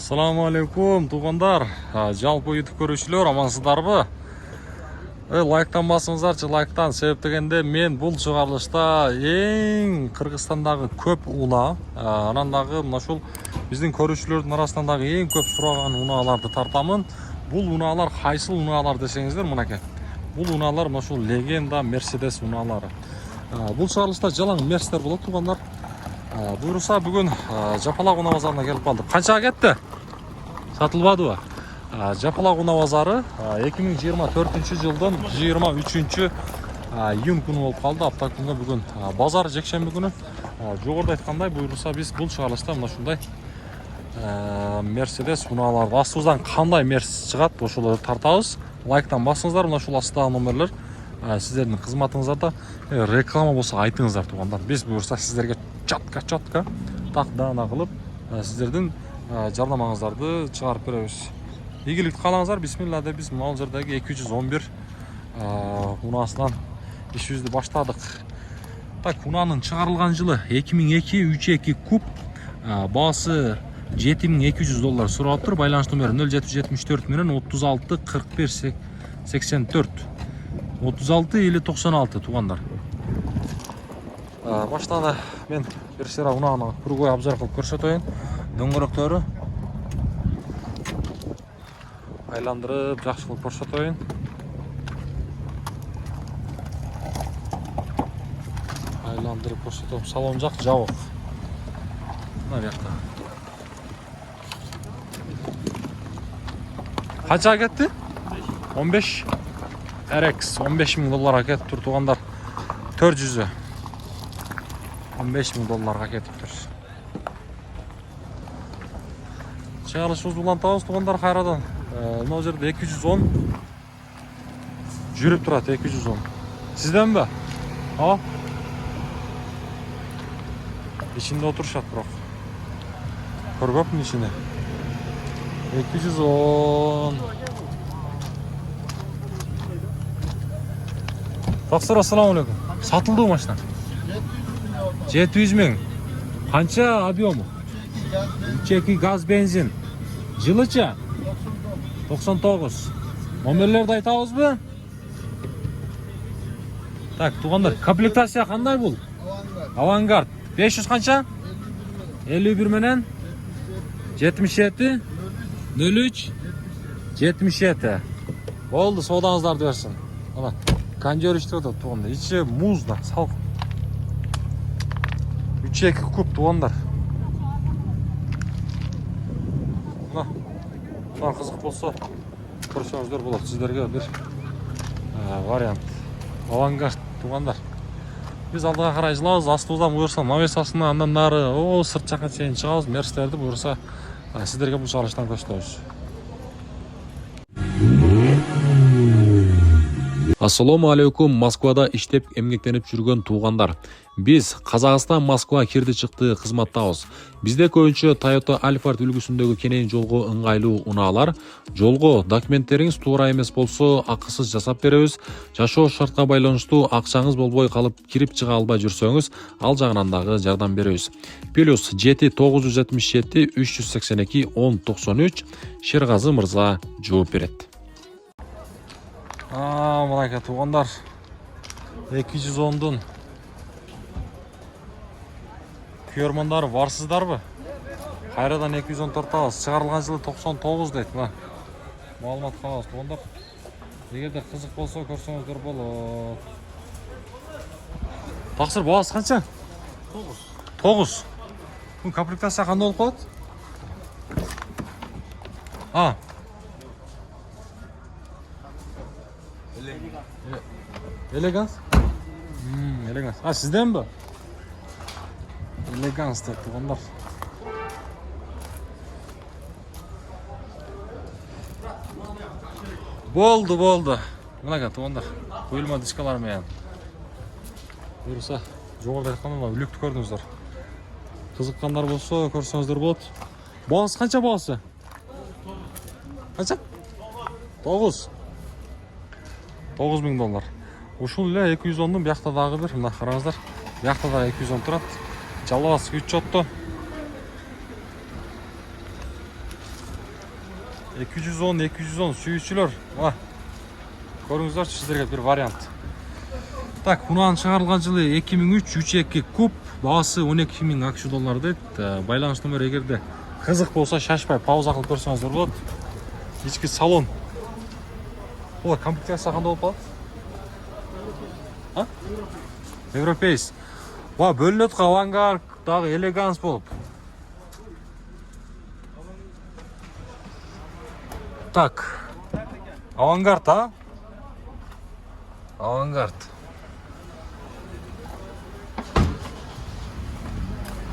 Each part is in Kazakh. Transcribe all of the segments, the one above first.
Ассаламу алейкум, туғандар. Жалпы YouTube көрушілер, амансыздарбы? Лайктан басыңыздарчы, лайктан. Себеп дегенде мен бұл шығарылышта ең Қырғызстандағы көп уна, анандағы мынашыл біздің көрушілердің арасындағы ең көп сұраған уналарды тартамын. Бұл уналар қайсыл уналар десеңіздер, мынаке. Бұл уналар мынашыл легенда Мерседес уналары. Бұл шығарылышта жалаң мерстер болады, туғандар. Бұйырса бүгін Жапалақ уна базарына келіп қалдық. Қаншаға кетті? Сатылбады ба? Жапалақ уна базары 2024 жылдың 23 июнь күні болып қалды. Апта күнгі бүгін базар жексенбі күні. Жоғарыда айтқандай, бұйырса біз бұл шығарылышта мына шундай Мерседес уналарды астымыздан қандай мерс шығады, ошоларды тартабыз. Лайктан басыңыздар, мына шул астағы номерлер сіздердің қызматыңыздарда реклама болса айтыңыздар, туғандар. Біз бұйырса сіздерге чатка тақдана қылып сіздердің жарнамаңыздарды шығарып береміз. Игілікті қалаңыздар. Бисмилладе, біз мынау жердегі 211 унасынан işimizi баштадық. Так, унаның шығарылған жылы 2002-32 куб, бағасы $7200 сұрап тұр. Байланыс номері 0774 менен 36 41 84 36 или 96, туғандар. Баштада мен бір сера унаны кругой обзор қылып көрсетейін. Дөңгелектері айландырып жақсы қылып көрсетейін. Айландырып көрсетейін. Салон жақ жауық. Мына жақта. Қанша кетті? 15 RX $15.000 кетіп тұр, туғандар. 400-і $15.000 кетіп тұр. Шығарылышымыз бұлан тауыз, туғандар, қайрадан. Мынау жерде 210 жүріп тұрады, 210. Сізден бе? İçinde oturuşat bırak. Korkak mı içine? 210. Taqsir, assalamu alaikum. Satıldı o maşına? 700 bin. Qancha объемы? 3.2 gaz benzin. Жылыча? 99. Номерлерді айтабыз бі? Так, туғандар, комплектация қандай бұл? Авангард. 500 қанша? 51 менен 77 03 77. Болды, содаңыздарды берсін. Кондер ішті өтіп туғандар. Içi музда, салқын. 3.2 куб, туғандар. Мына қызық болса, көрсеңіздер болады. Сіздерге бір вариант. Авангард, туғандар. Біз алдыға қарай жылауыз, астымыздан бұйырса навесасына, андан нары, сырт жаққа сейін шығауыз, мерстерді бұйырса сіздерге бұл шығарылыштан көрсетеміз. Ассаламу алейкум, Москвада иштеп эмгектенип жүргөн туугандар. Биз Казакстан Москва кирди чыкты кызматтабыз. Бизде көбүнчө Toyota Alphard үлгүсүндөгү кенен жолго ыңгайлуу унаалар. Жолго документтериңиз туура эмес болсо, акысыз жасап беребиз. Жашоо шартка байланыштуу акчаңыз болбой калып, кирип чыга албай жүрсөңүз, ал жагынан дагы жардам беребиз. Плюс 7-977 382 1093 Шергазы мырза жооп берет. Мынайка, туғандар, 210-дың көрмандары барсыздар бі? Қайрадан 214 тағыз, шығарылған жылы 99 дейді. Малымат қағыз, туғандар. Егерде қызық болса, көрсеңіздер бол. Тақсыр, бағасы қанша? 9. Бұл комплектация қандай болып қалады? Элеганс? Элеганс. Сізден бі? Элеганс деп туғандар. Болды. Мұнаға туғандар. Қойылма дискалар мен. Бұйырса, жоғарда айтқанда үлікті көрдіңіздер. Қызыққандар болса, көрсеңіздер болады. Бағасы қанша бағасы? Қанша? 9.000 $. Ушул эле 210-дун бияктадагы бир, мына караңыздар. Бияктада 210 турат. Жалгасы 3 жотто. 210 сүйүүчүлөр. Көрүңүздөр, сиздерге бир вариант. Так, мунун чыгарылган жылы 2003 куб, баасы 12.000 акш доллар дейт. Байланыш номери эгерде кызык болсо шашпай пауза кылып көрсөңүздөр болот. Ички салон. Бул комплектация кандай болуп калат? Европейс. Бөлүнөт авангард, дагы элеганс болуп. Так. Авангард, Авангард.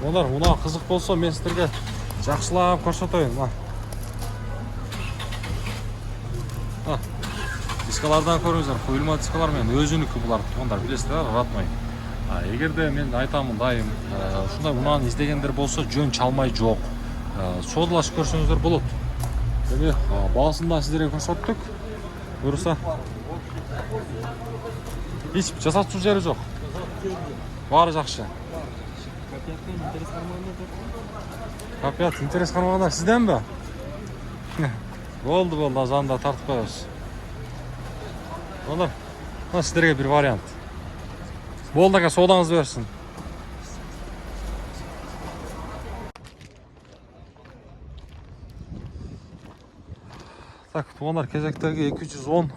Олар, мына кызык болсо мен сиздерге жакшылап көрсөтөйүн. Дискалардан көрүңүздөр, коюлма дискалар менен өзүнүкү булар, туугандар, билесиздер, ратмай. Эгерде мен айтамын дайым, ушундай мунаны издегендер болсо жөн чалмай жок. Содалашып көрсөңүздөр болот. Демек, баасын да сиздерге көрсөттүк. Буюрса, эч жасатчу жери жок. Баары жакшы. Капят, интерес кармаганда сизденби? Болду, азанда тартып коебуз. Ондар, сиздерге бир вариант. Болду ака, соодаңыз берсин. Так, туугандар, кезектеги 210.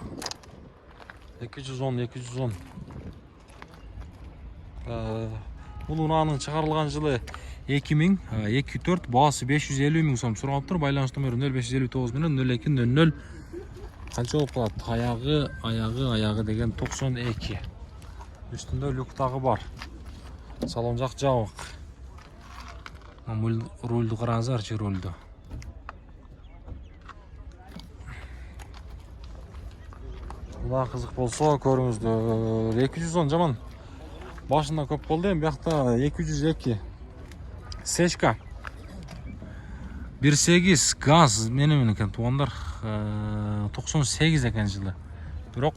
Бул унаанын чыгарылган жылы 2004, баасы 550.000 сом суралыптыр. Байланыш номери 0559 менен 0200. Канча болуп калат? Аягы деген 92. Үстүндө люк дагы бар. Салон жак жабык. Рульду караңыздарчы, рульду. Мына кызык болсо көрүңүздөр. 210 жаман. Башында көп болду, эми биякта 202. Сечка. 1.8 газ менен экен, туугандар. 98 экен жылы. Бирок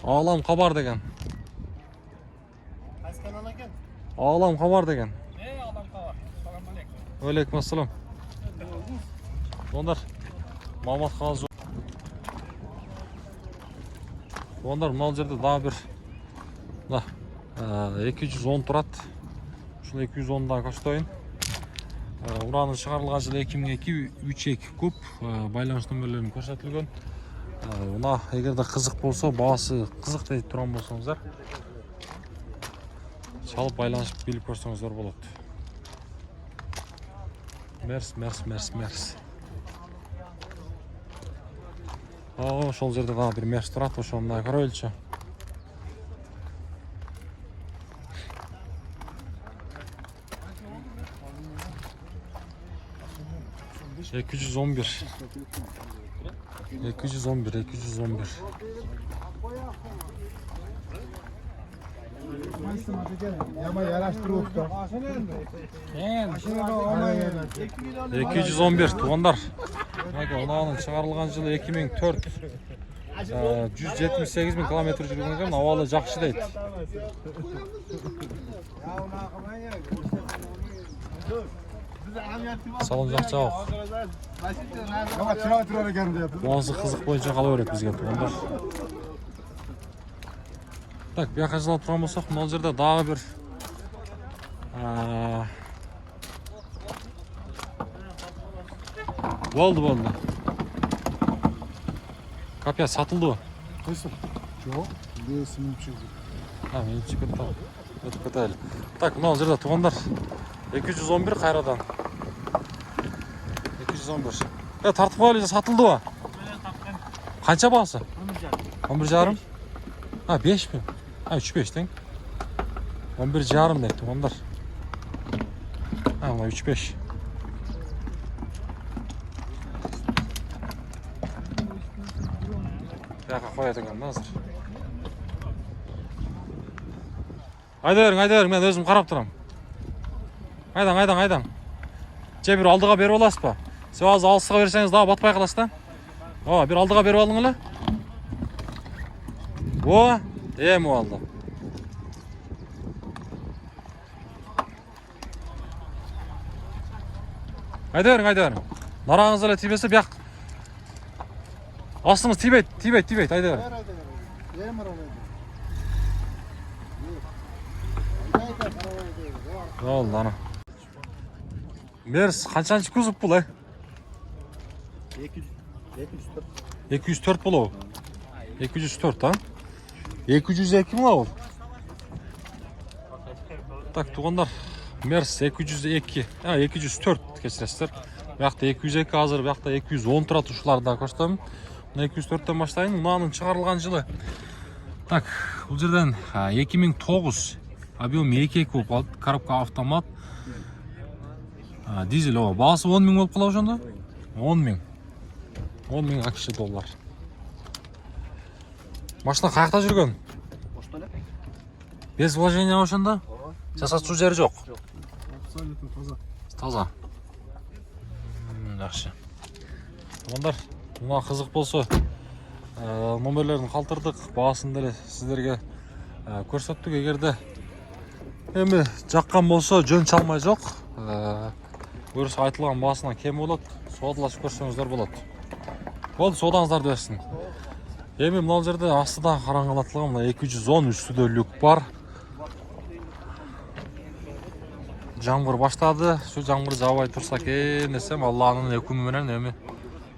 Алам кабар деген. Кайсы канал экен? Алам кабар деген. Алам кабар. Салам алейкум. Алейкум ассалам. Туугандар, маалымат кагазы. Туугандар, мына жерде дагы бир 210 турат. Ушул 210 да көрсөтөйүн. Уранын чыгарылган жылы 2002 3.2 куб, байланыш номерлери көрсөтүлгөн. Мына эгерде кызык болсо, баасы кызык дейт турган болсоңуздар, чалып байланышып билип көрсөңүздөр болот. Мерс. Ошол жерде дагы бир мерс турат, ошону да көрөлүчү. 211. Ama yaraştırıp da. 211 туугандар. Унаанын чыгарылган жылы 2004. 178.000 километр жүргөнгөн, абалы жакшы дейт. Салон жакча ок. Баасы кызык боюнча кала берет бизге, туугандар. Так, бияка жылап турган болсок, мына жерде дагы бир болду. Капия сатылды. Кайсы? Жок, бесинчи жыл. Мен чекет ал. Өтүп кетели. Так, мына жерде туугандар 211 кайрадан. 211. Тартып коелу, сатылдыбы? Канча баасы? 11,5. 5 mi? 3,5 тең. 11,5 дейт туугандар. Мына 3,5. Бияка коет экен азыр. Айда бериң, мен өзүм карап турам. Айдаң. Же бир алдыга берип аласызбы? Сиз азыр алыска берсеңиз дагы батпай каласыз да. Бир алдыга берип алың эле. Эми болду. Айда бериң. Нараңыз эле тийбесе бияк. Астыңыз тийбейт, айда бер. Yerim var orada. Болду ана. Мерс канчанчы кузов бул, 204 болобу? 204, а? 202 мı бул? Так, тугандар, Мерс 202, 204 кечиресиздер. Бuyakta 202 азыр, бuyakta 210 турат ушуларды көрсөтөм. 204'төн баштайын. Мунанын чыгарылган жылы. Так, бул жерден 2009 объем 2 болуп калды. Коробка автомат. Дизель о. Баасы 10 000 болуп калабы ошондо? 10 000. 10 000 акш доллар. Машина каякта жүргөн? Ошто эле. Без вложения ошондо? Жасатчу жери жок. Абсолютно таза. Таза. Жакшы. Тугандар, мына кызык болсо, номерлерин калтырдык, баасын деле сиздерге көрсөттүк. Эгерде эми жаккан болсо жөн чалмай жок. Буюрса айтылган баасынан кем болот, соодалашып көрсөңүздөр болот. Болду, соодаңыздарды берсин. Эми мына жерде астыда караңгылатылган мына 210 үстүдө люк бар. Жаңбыр баштады. Şu жаңбыр жаабай турса экен десем, Алланын өкүмү менен эми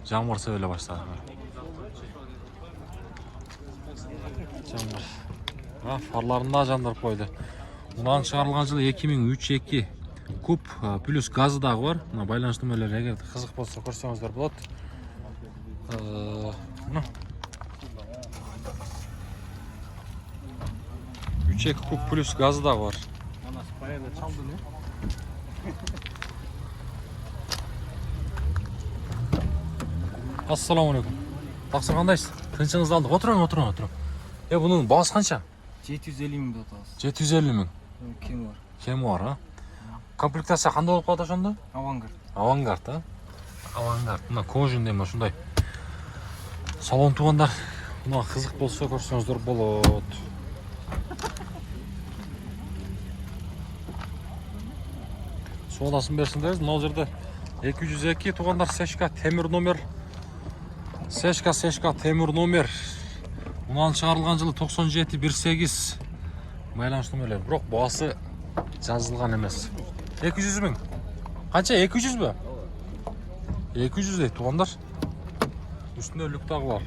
жаңбыр сөйлө баштады. Жаңбыр. Фарларын да жандырып койду. Мунан чыгарылган жылы 2003-2 куб плюс газы дагы бар. Мына байланыш нөмөрлөрү эгерде кызык болсо көрсөңүздөр болот. 3-2 куб плюс газы дагы бар. Assalamu alaikum. Тақсыр қандайсыз? Тынчыңызды алдық. Отырың. Бұның басы қанша? 750 мың деп атабыз. 750 мың. Кем бар. Кем бар, а? Комплектация қандай болып қалады ошондо? Авангард. Авангард, а? Авангард. Мына кожинде мына ушундай. Салон тугандар. Мына кызык болсо көрсөңүздөр болот. Соодасын берсиндер. Мына жерде 202 тугандар сешка темир номер. Сешка темир номер. Мунан чыгарылган жылы 97-18. Байланыш номерлер. Бирок баасы жазылган эмес. 200 мың. Канча? 200 бі? 200 дейт тугандар. Үстүндө люк дагы бар.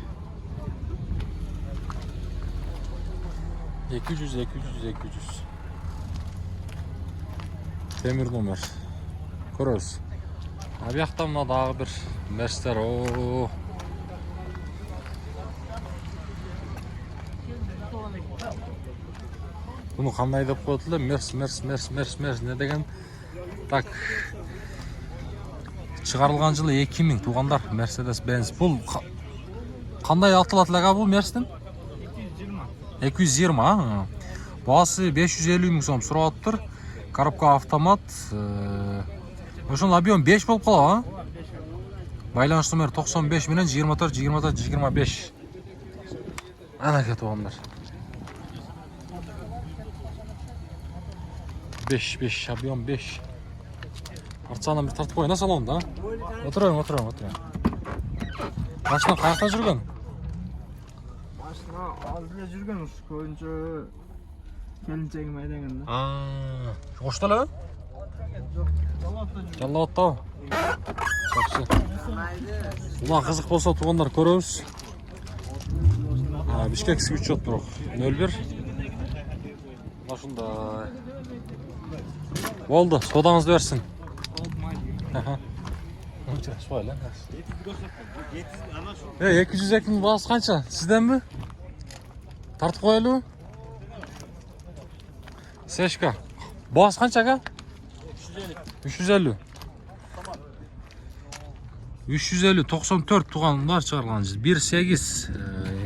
200. Темир номер. Көрөбүз. Бuyakта мына дагы бир мерстер. Bunu qanday deb qo'ydilar? Mers ne degan? Так. Chiqarilgan yili 2000 tuğanlar Mercedes Benz. Bu qanday atıladi laga bu Mers'tin? 220, ha. Bası 550 ming so'm so'rayaptir. Коробка avtomat. Oşun объем 5 bo'lib qoladi, ha. Байланыш номер 95 менен 24-25. Ana ketganlar. 5 объем 5. Арцаны bir тартып коюна салонда. Отырайын. Машина каякта жүргөн? Машина алдыда жүргөн ушу көбүнчө келинчегим айдаганда. Ошто эле? Жаллабатта. Жакшы. Мына кызык болсо тугандар көрөбүз. Бишкекский учет бирок 01. Ошондой. Болду, содаңызды берсин. Şöyle. 202'nin bası kaça? Sizden mi? Tartıp koyalım. Seçka. Bası kaça ka? 350. 350 94 tuğanlar çıkarılan 18.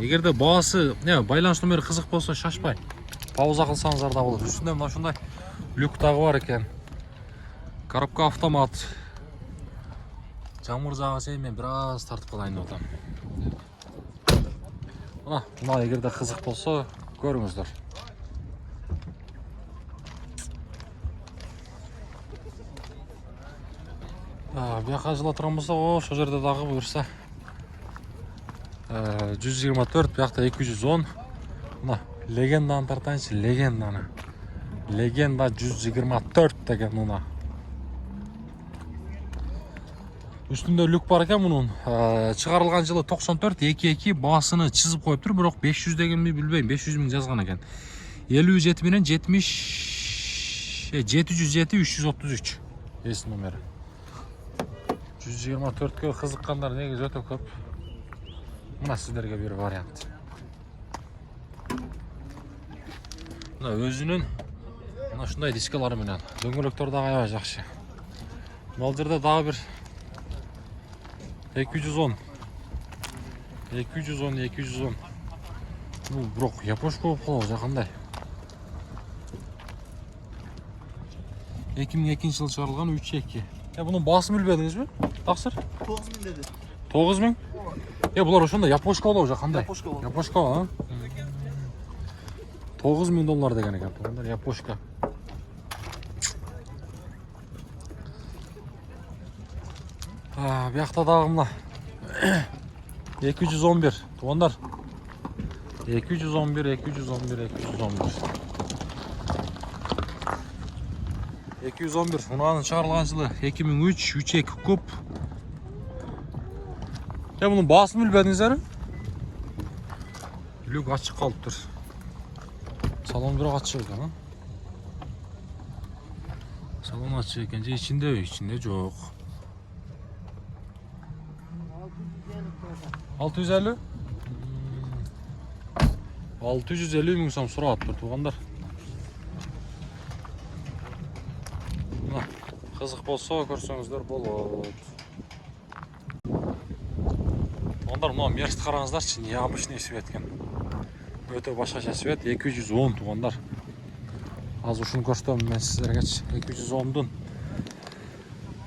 Eğer de bağısı ne байланыш номері қызық болса шашпай. Пауза қылсаңыздар да болады. Үстінде мына шундай люк тағы бар екен. Коробка автомат. Жаңбыр жауса мен біраз тартып қалайын отам. Мына егер де қызық болса көріңіздер. Бияққа жыла тұрған болса, ошол жерде дағы бұйырса 124, бияқта 210. Мына легенданы тартайыншы, легенданы. Легенда 124 деген мына. Үстінде люк бар екен мұның. Шығарылған жылы 94, 2-2 басыны чызып қойып тұр, бірақ 500 деген ми білбеймін, 500 мың жазған екен. 57 менен 707-333 есі номері. 124-ке қызыққандар негіз өте көп. Мына сіздерге бір вариант. Мына өзінің мына шындай дискалары менен. Дөңгелектер дағы аябай жақсы. Бұл жерде дағы бір 210. Бұл бірақ япошка болып қалау жақындай. 2002 жыл шығарылған 3-2. Бұның басын білбедіңіз бе? Тақсыр? 9000 dedi. 9000? Бұлар ошонда япошка болау жақындай. Япошка ба? 9000 доллар деген екен. Бұлар япошка. Бияқта дағы мына 211 туғандар. 211. 211. Мұнағының шығарылған жылы 2003, 3-2 көп. Бұның басын білбедіңіздер? Люк açık қалып тұр. Салон бірақ açık екен. Салон açık екен. İçinde жоқ. 650? 650 мың сом сұрап тұр туғандар. Қызық болса көрсеңіздер болады. Ондар мына мерсті қараңыздаршы, необычный свет екен. Өте башқаша свет, 210 туғандар. Аз ушын көрсетемін мен сіздерге. 210-дың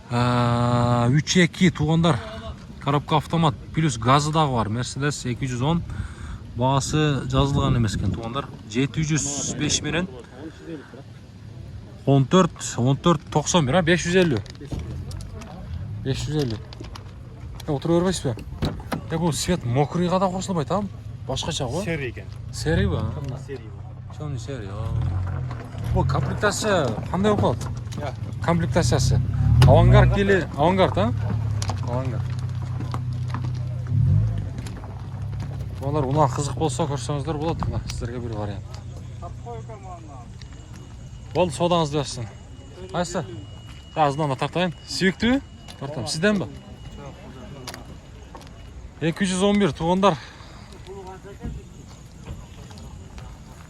3-2 туғандар. Коробка автомат плюс газы дағы бар. Mercedes 210. Бағасы жазылған емес екен туғандар. 705 менен 14, 91, 550. 550. Отыру өрбейсіз бе? Бұл свет мокрыйға да қосылмайды, там? Башқаша ғой? Seri екен. Сери ба? Seri. Темный сери. Бұл комплектация қандай болып қалды? Комплектациясы. Авангард келе, авангард, а? Авангард. Олар ұнан қызық болса көрсеңіздер болады. Сіздерге бір вариант. Болды, содаңызды берсін. Қайсы? Азынан тартайын. Сүйікті бе? Тартам. Сізден ба? 211 туғандар.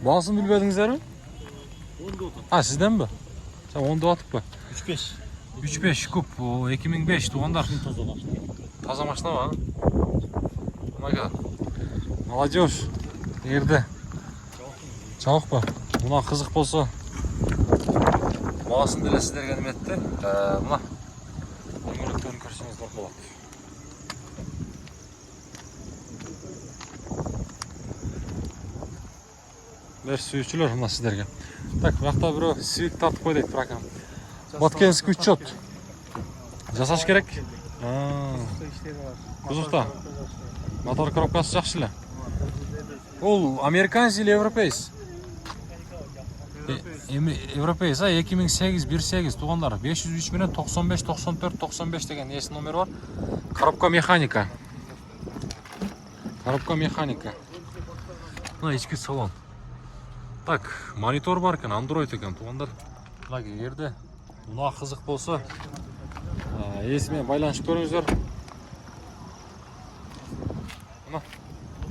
Бағасын білбедіңіздер ме? 10 сізден ба? Сен 10 атып ба? 3.5 куб, 2005 туғандар. Таза машина ба? Онаға. Молодежь. Егерде. Чауық ба? Мұна қызық болса. Бағасын деле сіздерге әдіметті. Мұна. Дөңгелектерін көрсеңіздер болады. Бер сүйішчілер мұна сіздерге. Так, бұяқта біреу сивик тартып қойдайды пракам. Баткенский учет. Жасаш керек? Кузовта. Мотор коробкасы жақсы ле? Ол американец или европейс? Европейс, 2008-18 туғандар. 503 менен 95-94-95 деген есі номер бар. Коробка механика. Мына ішкі салон. Так, монитор бар екен, Android екен туғандар. Мына егерде мына қызық болса, есімен байланышып көріңіздер. Мына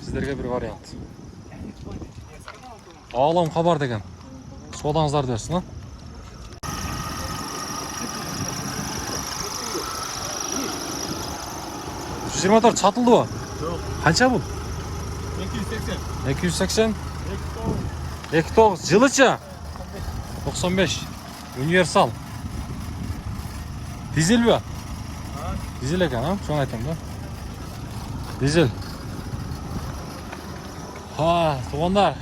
сіздерге бір вариант. Алам хабар деген. Содаңыздар дерсін, 124 сатылды ба? Жоқ. Қанша бұл? 280. 2.9 жылыча? 95. Универсал. Дизель ба? Дизель екен, соны айтам да. Дизель. Туғандар.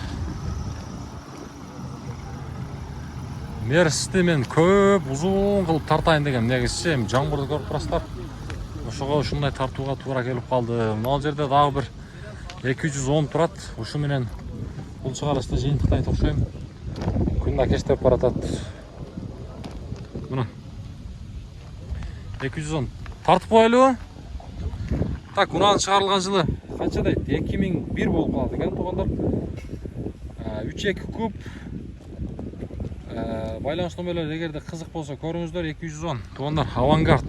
Мерсті мен көп ұзын қылып тартайын деген негізі эми жаңбырды көрүп турасыздар. Ошого ушундай тартууга туура келип калды. Мына жерде дагы бир 210 турат. Ушу менен бул чыгарылышты жыйынтыктайт окшойм. Күн да кечтеп баратат. Мына 210 тартып коелубу? Так, унан чыгарылган жылы канча дейт? 2001 болуп калат экен туугандар. 3-2 куб. Байланыш номерлер эгерде кызык болсо көрүңүздөр. 210 туугандар, авангард.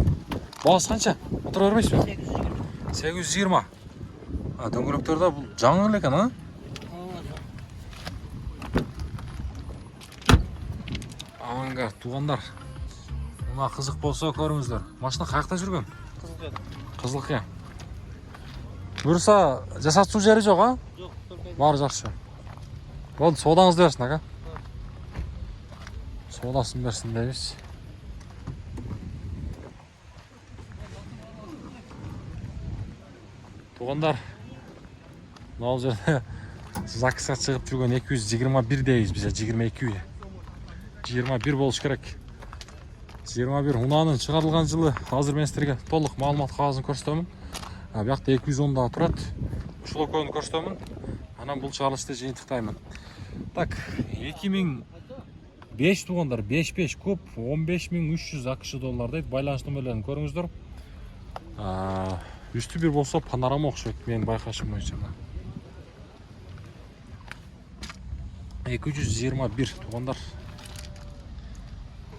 Баасы канча? Отура бербейсизби? 820. Дөңгөлөктөрдө бул жаңы эле экен, а? Авангард туугандар. Мына кызык болсо көрүңүздөр. Машина каякта жүргөн? Кызылкы. Буюрса жасатчу жери жок, а? Жок, Баары жакшы. Болду, соодаңызды берсин, ага. Соодасын берсин дейбиз. Туугандар, мына жерде закыска чыгып жүргөн 221 дейбиз биз, 22. 21 болуш керек. 21 унаанын чыгарылган жылы азыр мен силерге толук маалымат кагазын көрсөтөмүн. Биякта 210 да турат. Ушул экөөнү көрсөтөмүн. Анан бул чыгарылышты жыйынтыктаймын. Так, 2005 туугандар, 5 куб, 15300 АКШ доллар дейт. Байланыш номерлерин көрүңүздөр. Үстү бир болсо панорама окшойт менин байкашым боюнча. 221 туугандар.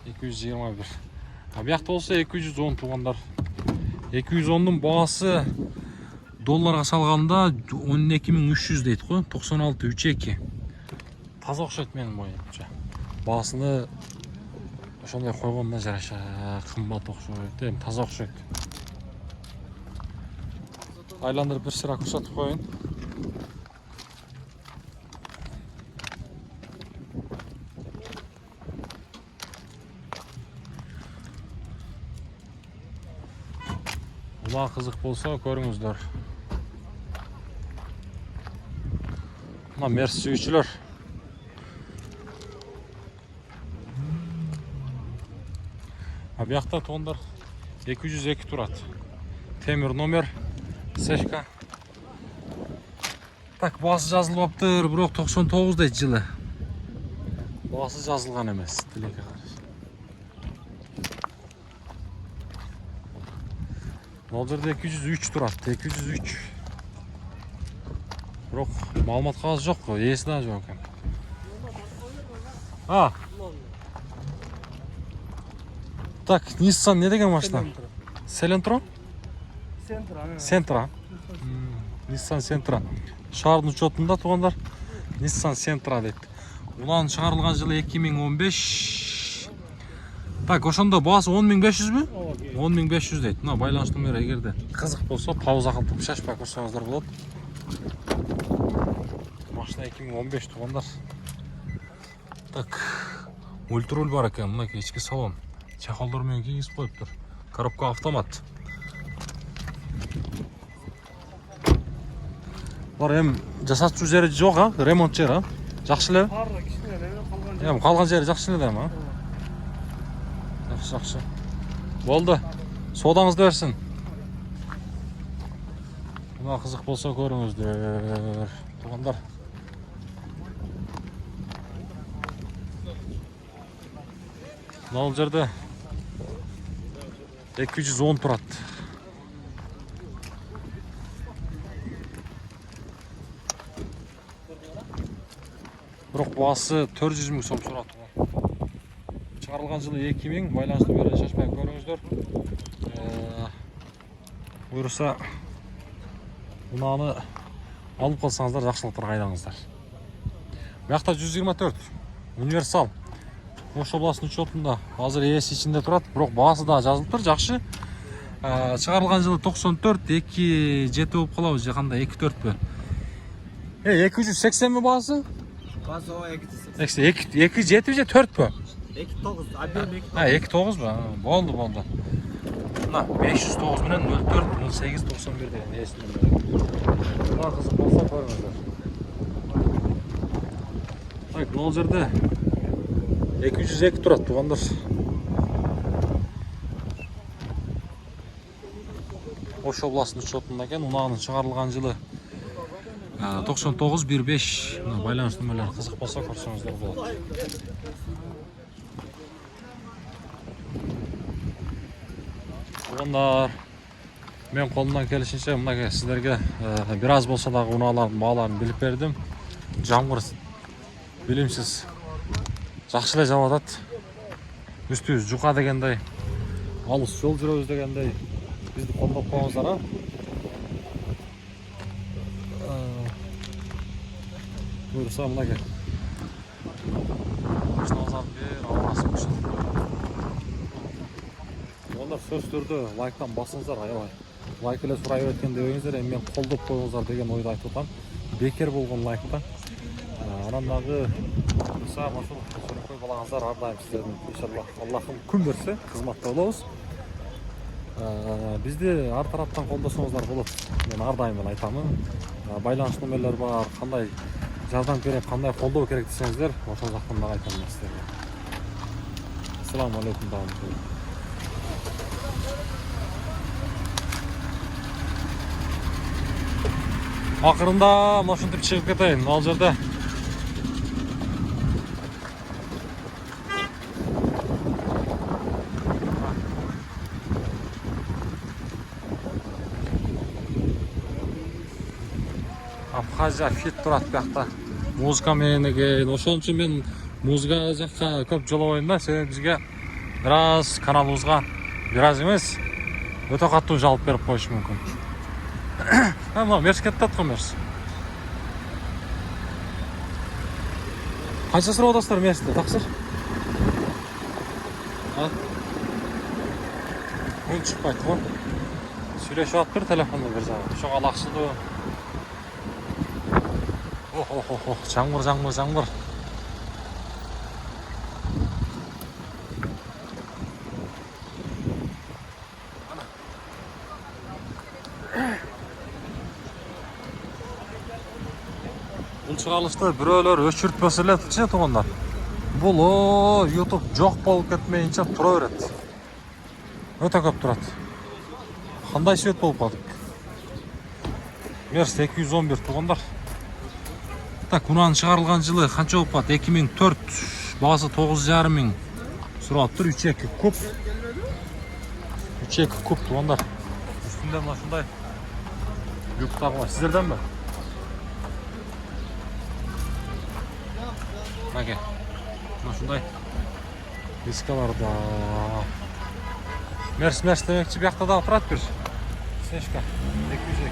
221. Биякта болсо 210 туугандар. 210'дун баасы долларга салганда 12300 дейт го, 96-32. Таза окшойт менин боюмча. Баасыны ошондой койгондо жараша, кымбат окшойт, эми таза окшойт. Айландырып бир сыра көрсөтүп коеюн. Мына кызык болсо көрүңүздөр. Мына мерс сүйүүчүлөр. Биякта туугандар 202 турат. Темир номер, сешка. Так, баасы жазылбаптыр, бирок 99 дейт жылы. Баасы жазылган эмес, тилекке караш. Бул жерде 203 турат, 203. Бирок маалымат кагазы жок, ээси да жок экен. Так, Nissan не деген машина? Селентро? Сентра. Nissan Sentra. Шаардын учетунда туугандар Nissan Sentra дейт. Улан чыгарылган жылы 2015. Так, ошондо баасы 10500бү? 10500 дейт. Мына байланыш номери эгерде кызык болсо пауза кылып шашпай көрсөңүздөр болот. Машина 2015 туугандар. Так, мультруль бар экен, мына ички салон. Чахолдор менен кийгизип коюптур. Коробка автомат. Бар эми жасатчу жери жок, а? Ремонт жери, а? Жакшы эле? Бар, кичине эле калган. Эми калган жери жакшы эле эми, а? Жакшы. Болду. Соодаңызды берсин. Мына кызык болсо көрүңүздөр, туугандар. Мына жерде 210 турат. Бирок баасы 400 миң сом сурат. Чыгарылган жылы 2000, байланыш номерин шашпай көрүңүздөр. Буюрса мунаны алып калсаңыздар жакшылыктар кайдаңыздар. Биякта 124 универсал. Ош областынын учетунда азыр ээси ичинде турат, бирок баасы да жазылыптыр, жакшы. Чыгарылган жылы 94, 27 болуп калабы же кандай 24пү? 280 баасы? Баасы 280. 27 же 4пү? 29, объем 2. 29бу? Болду. Мына 509 менен 04 0891 деген ээсинен бери. Мына кызык болсо көрүңүздөр. Так, бул жерде 202 турат туугандар. Ош областының учетунда экен. Унаанын чыгарылган жылы 9915. Мына байланыш нөмірлері қызық болса көрсеңіздер болады. Туугандар, мен қолымдан келишинче мына сіздерге бир аз болса дагы унаалардын бааларын билип бердим. Жамгыр билимсиз жакшы эле жаап атат. Үстүбүз жука дегендей, алыс жол жүрөбүз дегендей бизди колдоп коюңуздар. Buyursa mına gel. Başınızdan bir avlasın kuşun. Onlar sözlөрдө лайктан басыңыздар, аябай. Лайк эле сурай өткөн дебеңиздер, эми мен колдоп коюңуздар деген ойду айтып атам. Бекер болгон лайкта. Анан дагы сага ошол сөрөкөй балаңыздар ар дайым сиздердин иншалла Аллахым күн берсе кызматта болобуз. Бизди ар тараптан колдосоңуздар болот. Мен ар дайым айтамын. Байланыш нөмерлер бар, кандай жардам керек, кандай колдоо керек десеңиздер, ошол жактан дагы айтам сиздерге. Ассаламу алейкум дагы. Акырында ошентип чыгып кетейин, ал жерде. Абхазия фит турат бияқта. Музыка менен экен. Ошон үчүн мен музыка жакка көп жолобойм да, себеби бизге бир аз каналыбызга бир аз эмес, өтө катуу жалп берип коюшу мүмкүн. Мына мерс кетип аткан мерс. Канча сурап атасыздар мерсти, таксыр? Үн чыкпайт го. Сүйлөшүп атыптыр телефондо бир жагы. Ошого алаксыздуу. Жаңбыр. Бул чыгарылышты бирөөлөр өчүртпөсө эле туугандар. Бул YouTube жок болуп кетмейинче тура берет. Өтө көп турат. Кандай свет болуп калдык? Мерс 211 туугандар. Так, унаанын чыгарылган жылы канча болуп калат? 2004, баасы 9,5 миң. Сураптыр 3,2 куб. 3,2 куб туугандар. Үстүндө мына ушундай люктар бар. Сиздерденби? Маке. Мына ушундай дискаларда. Мерс демекчи биякта да турат бир. Снежка 202.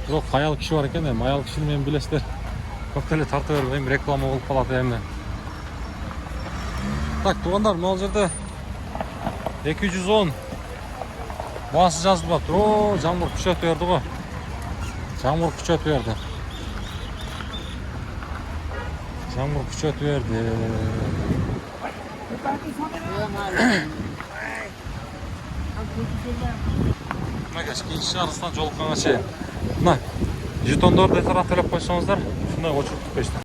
Бирок аял киши бар экен, эми аял кишини мен билесиздер. Көп эле тарта бербейм, реклама болуп калат эми. Так, туугандар, мына жерде 210 баасы жазылып атыр. Жамгыр күчөтүп берди го. Жамгыр күчөтүп берди. Мына кийинки чыгарылыштан жолукканга чейин. Мына жетондорду тарап төлөп койсоңуздар, ушундай очуруп кетпейсиздер.